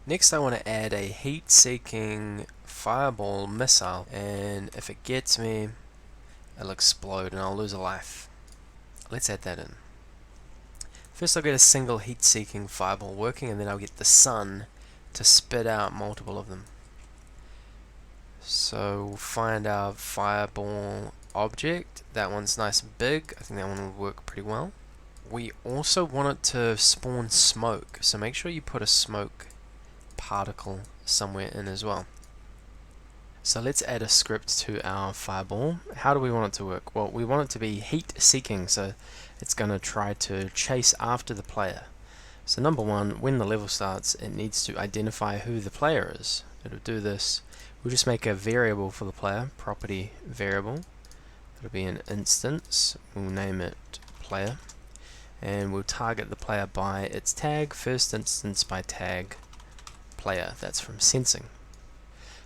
Next I want to add a heat-seeking fireball missile, and if it gets me, it'll explode and I'll lose a life. Let's add that in. First I'll get a single heat-seeking fireball working, and then I'll get the sun to spit out multiple of them. So we'll find our fireball object. That one's nice and big. I think that one will work pretty well. We also want it to spawn smoke, so make sure you put a smoke particle somewhere in as well. So let's add a script to our fireball. How do we want it to work? Well, we want it to be heat seeking, so it's going to try to chase after the player. So number one, when the level starts, it needs to identify who the player is. It'll do this. We'll just make a variable for the player, property variable. It'll be an instance. We'll name it player, and we'll target the player by its tag, first instance by tag player. That's from sensing.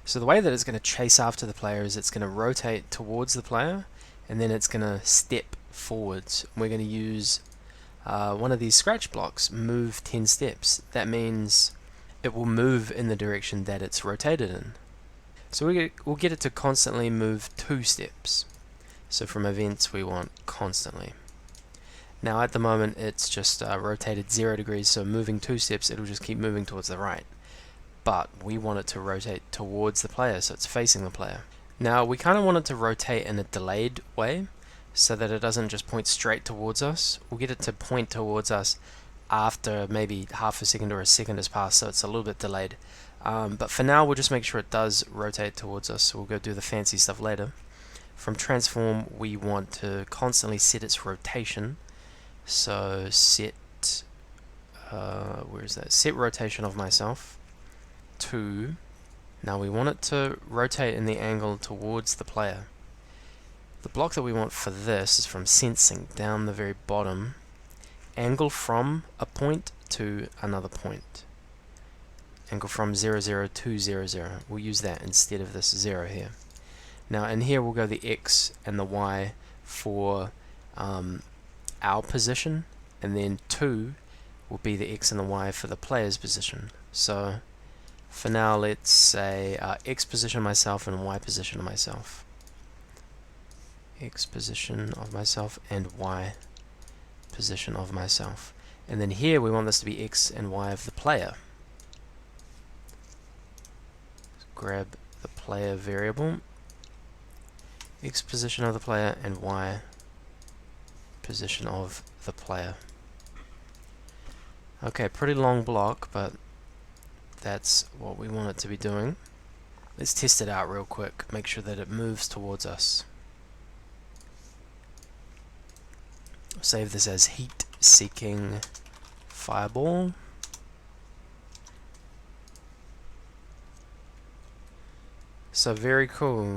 So the way that it's going to chase after the player is it's going to rotate towards the player, and then it's going to step forwards. We're going to use one of these scratch blocks, move 10 steps. That means it will move in the direction that it's rotated in. So we'll get it to constantly move 2 steps. So from events we want constantly. Now at the moment it's just rotated 0 degrees, so moving 2 steps it'll just keep moving towards the right. But we want it to rotate towards the player, so it's facing the player. Now we kind of want it to rotate in a delayed way, so that it doesn't just point straight towards us. We'll get it to point towards us after maybe half a second or a second has passed, so it's a little bit delayed. But for now we'll just make sure it does rotate towards us, so we'll go do the fancy stuff later. From transform we want to constantly set its rotation, so set where is that? Set rotation of myself to, now we want it to rotate in the angle towards the player. The block that we want for this is from sensing, down the very bottom, angle from a point to another point. Angle from 0, 0 to 0, 0. We'll use that instead of this 0 here. Now in here we'll go the X and the Y for our position, and then 2 will be the X and the Y for the player's position. So for now let's say X position of myself and Y position of myself. X position of myself and Y position of myself. And then here we want this to be X and Y of the player. Grab the player variable, X position of the player and Y position of the player. Okay, pretty long block, but that's what we want it to be doing. Let's test it out real quick, make sure that it moves towards us. Save this as heat-seeking fireball. So very cool.